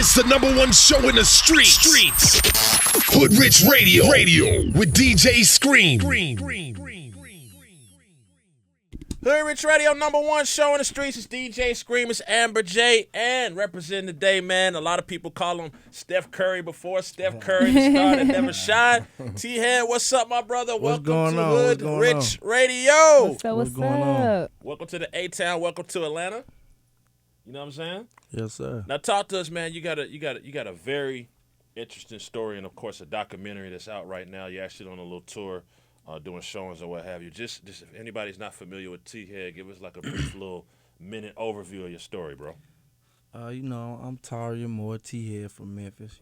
It's the #1 show in the streets. Hood Rich Radio with DJ Scream. Hood Rich Radio, #1 show in the streets. It's DJ Scream. It's Amber J. And representing today, man, a lot of people call him Steph Curry before Steph Curry, the star that never shine. T-Head, what's up, my brother? Welcome to Hood Rich Radio. What's going on? Welcome to the A-Town. Welcome to Atlanta. You know what I'm saying? Yes, sir. Now talk to us, man. You got a very interesting story, and of course a documentary that's out right now. You're actually on a little tour, doing showings or what have you. Just if anybody's not familiar with T-Head, give us like a brief little minute overview of your story, bro. I'm Taria Moore, T-Head from Memphis.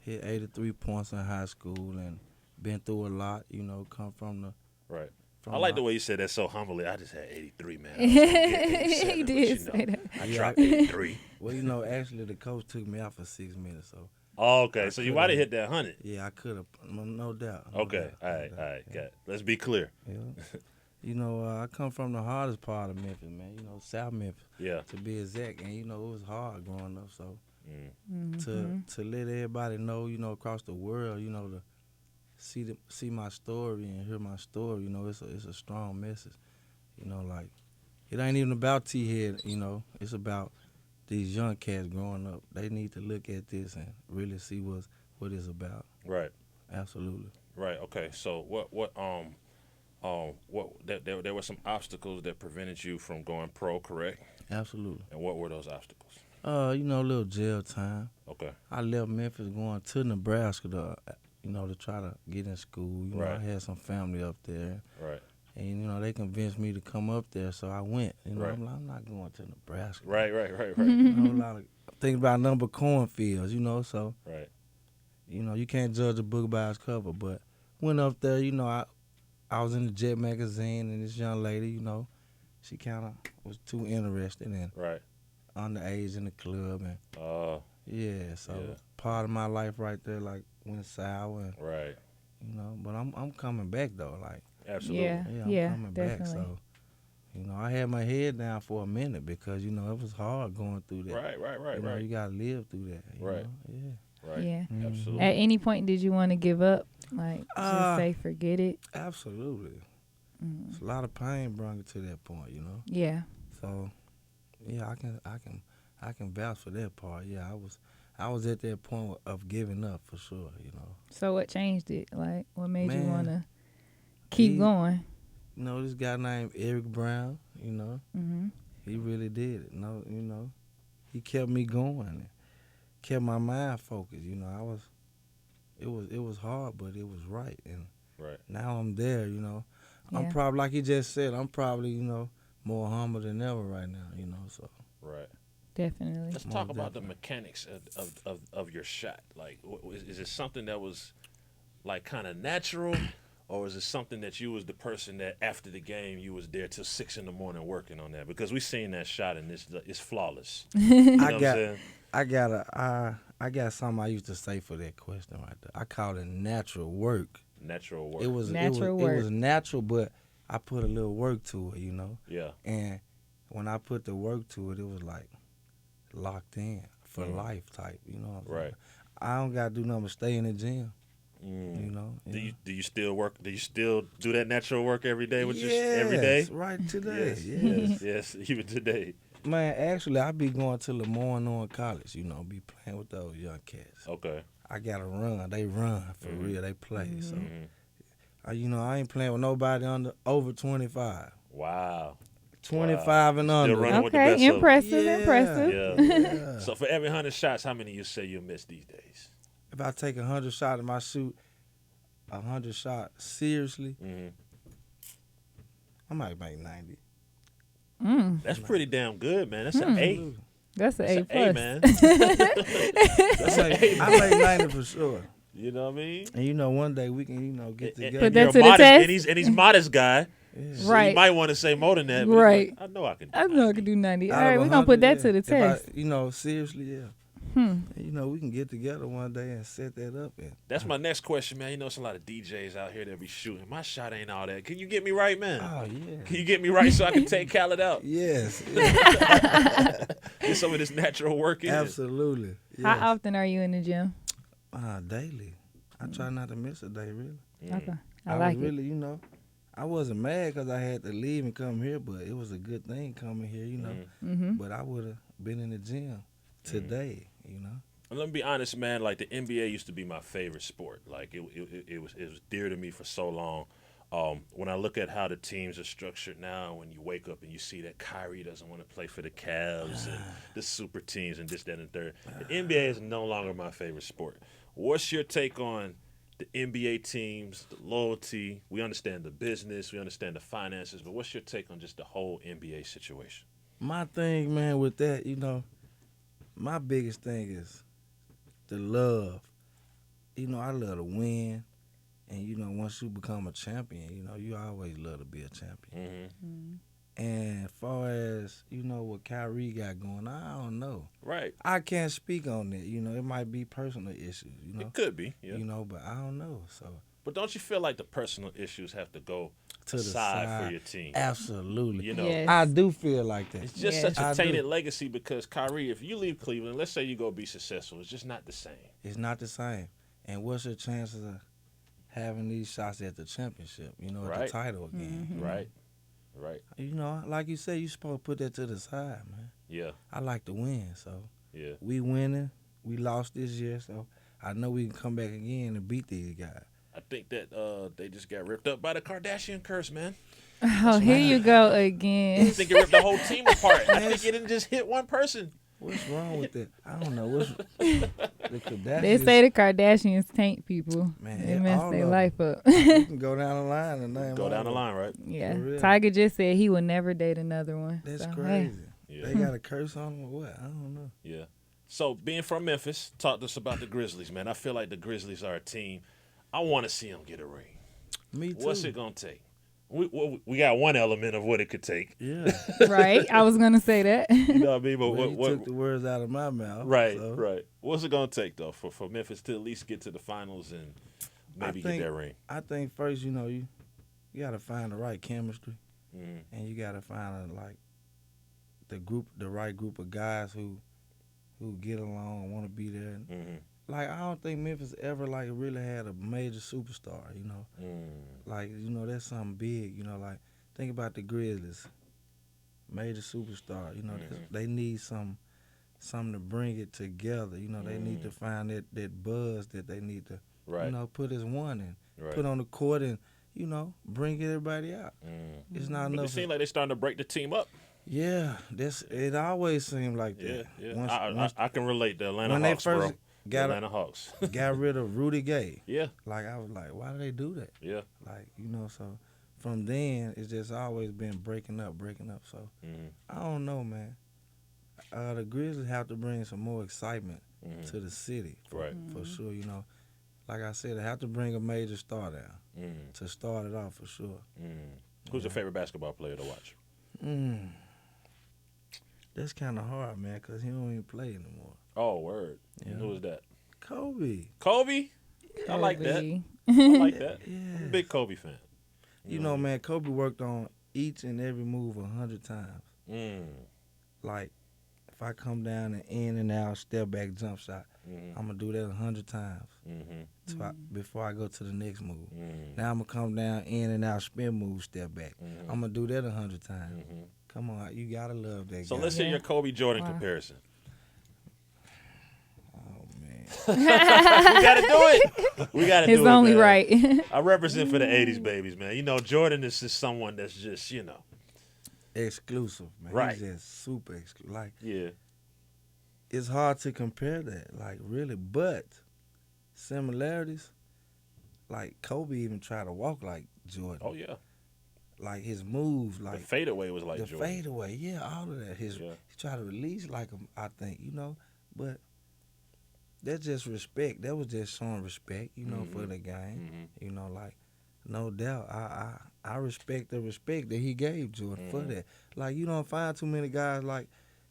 Hit 83 points in high school and been through a lot. Come from the right. I like the way you said that so humbly. I just had 83, man. He did say that. I dropped 83. Well, actually, the coach took me out for 6 minutes, so. Oh, okay. So you might have hit that 100. Yeah, I could have, no doubt. Okay. All right. Got it. Let's be clear. Yeah. I come from the hardest part of Memphis, man. South Memphis. Yeah. To be exact, and it was hard growing up. So to let everybody know, across the world, to see my story and hear my story, it's a strong message. It ain't even about T-Head, it's about these young cats growing up. They need to look at this and really see what it's about. Right. Absolutely. Right. Okay. So there were some obstacles that prevented you from going pro, correct? Absolutely. And what were those obstacles? A little jail time. Okay. I left Memphis going to Nebraska to try to get in school. Right. I had some family up there. Right. And, they convinced me to come up there, so I went. Right. I'm not going to Nebraska. Right. A lot of thinking about number cornfields, so. Right. You can't judge a book by its cover, but went up there, I was in the Jet magazine, and this young lady, she kind of was too interested in right. underage in the club. And part of my life right there, went sour. And, right. But I'm coming back, though, Absolutely. I'm coming definitely. back, so. I had my head down for a minute because, it was hard going through that. Right. You got to live through that. Right. Yeah. Right. Yeah. Absolutely. At any point, did you want to give up? Just say forget it? Absolutely. It's a lot of pain brought it to that point, Yeah. So, yeah, I can vouch for that part. Yeah, I was at that point of giving up for sure, So what changed it? What made you Man, want to keep going? This guy named Eric Brown, Mm-hmm. he really did it. He kept me going and kept my mind focused. It was hard, but it was right. And right. now I'm there, I'm Yeah. probably, like he just said, I'm probably, more humble than ever right now, so. Right. Definitely. Let's talk about the mechanics of your shot. Is it something that was kind of natural, or is it something that you was the person that after the game you was there till 6 a.m. working on that? Because we seen that shot and it's flawless. You know what I'm saying? I got something I used to say for that question right there. I call it natural work. Natural work. It was natural work. It was natural, but I put a little work to it, Yeah. And when I put the work to it, it was locked in for life type, what I'm Right. saying? I don't got to do nothing but stay in the gym, Do you still work? Do you still do that natural work every day with yes, every day? right today. Yes, even today. Man, actually, I be going to Lemoyne on college, be playing with those young cats. Okay. I got to run. They run for real. They play. Mm-hmm. So, I ain't playing with nobody over 25. Wow. 25 and under. Still running with the best Okay, of them. impressive. Yeah. So for every 100 shots, how many you say you miss these days? If I take 100 shots and I shoot 100 shots seriously, I might make 90. That's pretty damn good, man. That's an A. That's an That's A+. an A, man. That's I make 90 for sure. You know what I mean? And one day we can, get together. Put that You're to the modest, test. and he's modest guy. So Right. you might want to say more than that. But Right. I know I can. I know I can do 90. All Out right, of we're going to put 100, that to the test. If seriously, yeah. And, we can get together one day and set that up. And That's my next question, man. There's a lot of DJs out here that be shooting. My shot ain't all that. Can you get me right, man? oh, yeah. Can you get me right so I can take Khaled out? Yes. This some of this natural work in. Absolutely. Yes. How often are you in the gym? Daily. I try not to miss a day, really. Okay, I was like it. really, I wasn't mad because I had to leave and come here, but it was a good thing coming here, But I would have been in the gym today, And let me be honest, man. Like the NBA used to be my favorite sport. Like it was dear to me for so long. When I look at how the teams are structured now, when you wake up and you see that Kyrie doesn't want to play for the Cavs and the super teams and this, that, and third, the NBA is no longer my favorite sport. What's your take on the NBA teams, the loyalty? We understand the business, we understand the finances, but what's your take on just the whole NBA situation? My thing, man, with that, my biggest thing is the love. I love to win. And, once you become a champion, you always love to be a champion. And as far as, what Kyrie got going on, I don't know. Right. I can't speak on it. It might be personal issues, It could be, yeah. But I don't know. So. But don't you feel like the personal issues have to go to the side for your team? Absolutely. Yes. I do feel like that. It's just Yes. such a I tainted do. legacy because Kyrie, if you leave Cleveland, let's say you go be successful, it's just not the same. It's not the same. And what's your chances of having these shots at the championship, at Right. the title again? Right. Like you said, you supposed to put that to the side, man. Yeah. I like to win, so Yeah. we winning. We lost this year, so I know we can come back again and beat these guys. I think that they just got ripped up by the Kardashian curse, man. Oh, here you go I again. think it ripped the whole team apart. I think it didn't just hit one person. What's wrong with that? I don't know. The Kardashians, They say the Kardashians taint people. Man, They mess all their of life up. you can go down the line and name Go all down the of them. line, right? Yeah. For real. Tiger just said he would never date another one. That's So, hey. crazy. Yeah. They got a curse on them or what? I don't know. Yeah. So being from Memphis, talk to us about the Grizzlies, man. I feel like the Grizzlies are a team. I want to see them get a ring. Me too. What's it gonna take? We got one element of what it could take. Yeah. Right? I was going to say that. You know what I mean? But Well, you what took the words out of my mouth. right, so. right. What's it gonna take though for Memphis to at least get to the finals and maybe get that ring? I think first, you got to find the right chemistry, Mm-hmm. and you got to find the right group of guys who get along and want to be there. Mm-hmm. Like, I don't think Memphis ever really had a major superstar. That's something big. Think about the Grizzlies, major superstar. They need something to bring it together. They need to find that buzz that they need to, Right. put as one and Right. put on the court and, bring everybody out. It's not But it enough. seems like they're starting to break the team up. Yeah, it always seemed like Yeah, that. yeah. Once I can relate to Atlanta when they Hawks, bro. first The got Atlanta Hawks. got rid of Rudy Gay, Yeah, I was like, why do they do that? yeah. So from then it's just always been breaking up. So Mm-hmm. I don't know, man. The Grizzlies have to bring some more excitement to the city, Right. for sure. Like I said, they have to bring a major star down to start it off for sure. Who's your favorite basketball player to watch? That's kind of hard, man, because he don't even play anymore. Oh, word. Yeah. Who was that? Kobe. Kobe? I like that. Kobe. I like that. I'm a Yes. big Kobe fan. Man, Kobe worked on each and every move 100 times. Mm. Like, if I come down and in and out, step back, jump shot, Mm-hmm. I'm going to do that 100 times Mm-hmm. before I go to the next move. Mm-hmm. Now I'm going to come down, in and out, spin move, step back. Mhm. I'm going to do that 100 times. Mm-hmm. Come on, you got to love that So guy. let's hear your Kobe Jordan Wow. comparison. Oh, man. We got to do it. We got to do it. It's only man. right. I represent for the 80s babies, man. Jordan is just someone that's just, Exclusive, man. Right. He's just super exclusive. Like, yeah. it's hard to compare that, like, really. But similarities, like, Kobe even tried to walk like Jordan. Oh, yeah. Like, his moves, The like, fadeaway was like the Jordan. fadeaway, yeah, all of that. Yeah. He tried to release like him, I think, but that's just respect. That was just showing respect, for the game. Mm-hmm. No doubt. I respect the respect that he gave Jordan for Mhm. that. Like, you don't find too many guys like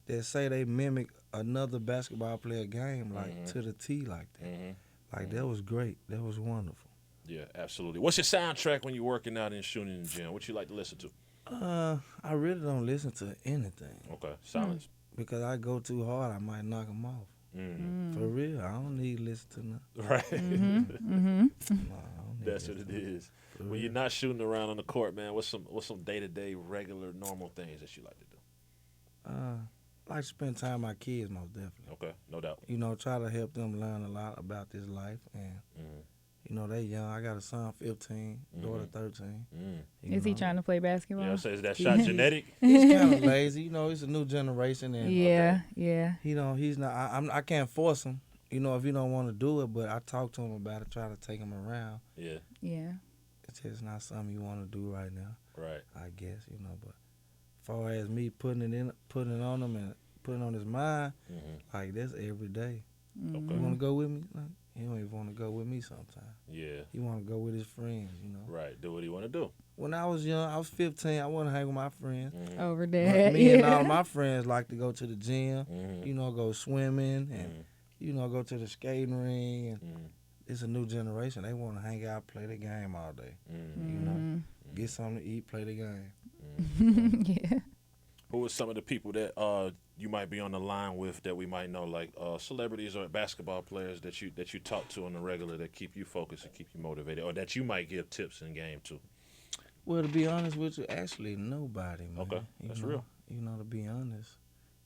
that say they mimic another basketball player game Mhm. to the T like that. Mm-hmm. Like, that was great. That was wonderful. Yeah, absolutely. What's your soundtrack when you're working out and shooting in the gym? What you like to listen to? I really don't listen to anything. Okay, silence. because I go too hard, I might knock them off. For real, I don't need to listen to nothing. Right. No, I don't need That's to what it listen to is. For When real. you're not shooting around on the court, man, what's some day-to-day, regular, normal things that you like to do? I like to spend time with my kids, most definitely. Okay, no doubt. You know, try to help them learn a lot about this life. And, you know, they young. I got a son, 15, daughter, 13. Is he trying to play basketball? Yeah, so is that shot genetic? He's kind of lazy. You know, it's a new generation. And Yeah. he's not. I can't force him. You know, if he don't want to do it, but I talk to him about it, try to take him around. Yeah, It's just not something you want to do right now, right. I guess. You know, but as far as me putting it on him and putting it on his mind, like that's every day. Okay. You want to go with me? Like, he don't even want to go with me sometimes. Yeah, He want to go with his friends. You know. right. Do what you want to do. When I was young, I was 15. I wanted to hang with my friends. Over But there. me and all of my friends like to go to the gym. You know, go swimming and you know, go to the skating ring. And it's a new generation. They want to hang out, play the game all day. You know, get something to eat, play the game. Yeah. Who are some of the people that you might be on the line with that we might know, like celebrities or basketball players that you talk to on the regular that keep you focused and keep you motivated, or that you might give tips in game to? Well, to be honest with you, actually nobody, man. Okay, that's real. You know, to be honest,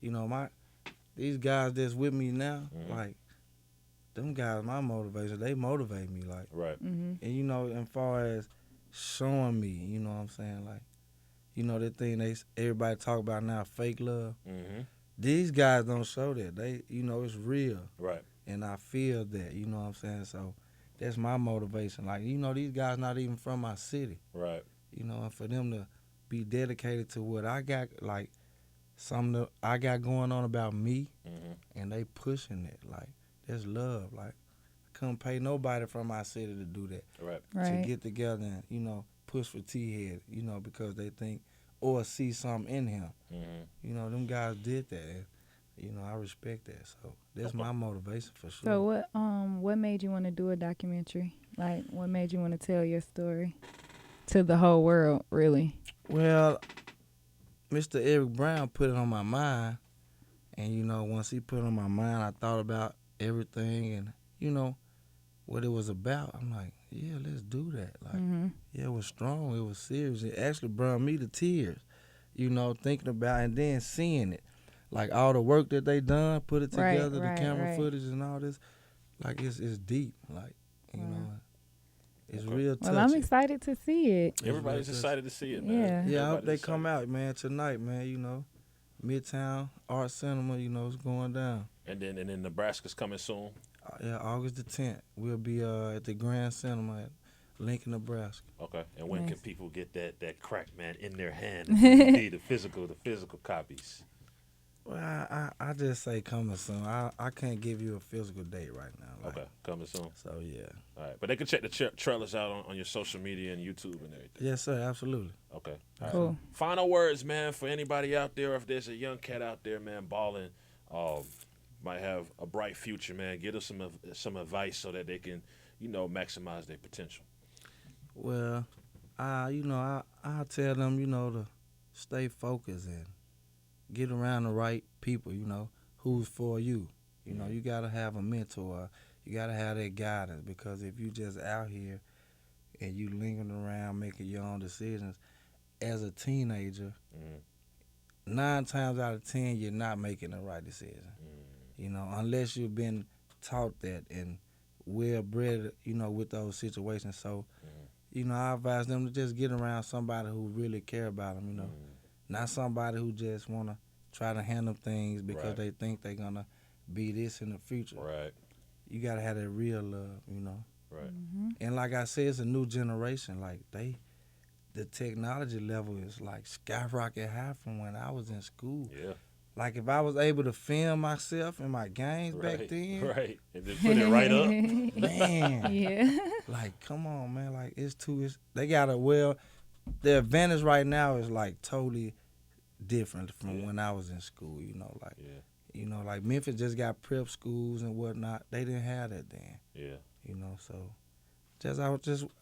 you know these guys that's with me now, like them guys, my motivation, they motivate me, like. Right. And you know, as far as showing me, you know what I'm saying, like, you know, that thing everybody talk about now, fake love. These guys don't show that. They, you know, it's real. Right. And I feel that, you know what I'm saying? So that's my motivation. Like, you know, these guys not even from my city. Right. You know, and for them to be dedicated to what I got, like, something that I got going on about me, and they pushing it. Like, that's love. Like, I couldn't pay nobody from my city to do that. Right. To get together and, you know, push for T-Head, you know, because they think or see something in him. You know, them guys did that. And, you know, I respect that. So that's my motivation for sure. So what made you want to do a documentary? Like, what made you want to tell your story to the whole world, really? Well, Mr. Eric Brown put it on my mind. And, you know, once he put it on my mind, I thought about everything and, you know, what it was about. I'm like, yeah, let's do that. Like, yeah, it was strong. It was serious. It actually brought me to tears, you know, thinking about it and then seeing it. Like, all the work that they done, put it together, the camera footage and all this. Like, it's deep. Like, you know, it's real touching. Well, I'm excited to see it. Everybody's excited to see it, man. Yeah, I hope they Everybody's come excited. out, man, tonight, man, you know. Midtown Art Cinema, you know, it's going down. And then Nebraska's coming soon. Yeah, August the 10th. We'll be at the Grand Cinema at Lincoln, Nebraska. Okay. And when Nice. can people get that crack, man, in their hand? The physical copies. Well, I just say coming soon. I can't give you a physical date right now. Like, Okay. Coming soon. So, yeah. All right. But they can check the trailers out on your social media and YouTube and everything. Yes, sir, absolutely. Okay. All right. Cool. Final words, man, for anybody out there. If there's a young cat out there, man, balling, might have a bright future, man. Give us some advice so that they can, you know, maximize their potential. Well, you know, I tell them, you know, to stay focused and get around the right people, you know, who's for you. You know, you got to have a mentor. You got to have that guidance, because if you just out here and you lingering around making your own decisions, as a teenager, 9 times out of 10, you're not making the right decision. You know, unless you've been taught that and well-bred, you know, with those situations. So, you know, I advise them to just get around somebody who really care about them, you know. Not somebody who just want to try to handle things because they think they're going to be this in the future. Right. You got to have that real love, you know. Right. And like I said, it's a new generation. Like, the technology level is like skyrocket high from when I was in school. Yeah. Like, if I was able to film myself in my games back then, Right. And then put it right up. man, Yeah. like, come on, man. Like, they got the advantage right now is like totally different from when I was in school, you know. Like, you know, like Memphis just got prep schools and whatnot. They didn't have that then. Yeah. You know, so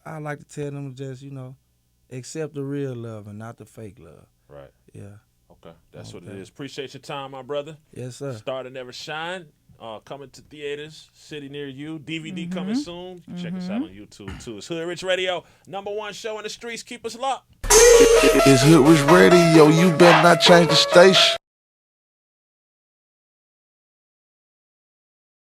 I like to tell them just, you know, accept the real love and not the fake love. Right. Yeah. Okay, that's what it is. Appreciate your time, my brother. Yes, sir. Star to Never Shine. Coming to theaters, city near you. DVD coming soon. Check us out on YouTube too. It's Hood Rich Radio, #1 show in the streets. Keep us locked. It's Hood Rich Radio. You better not change the station.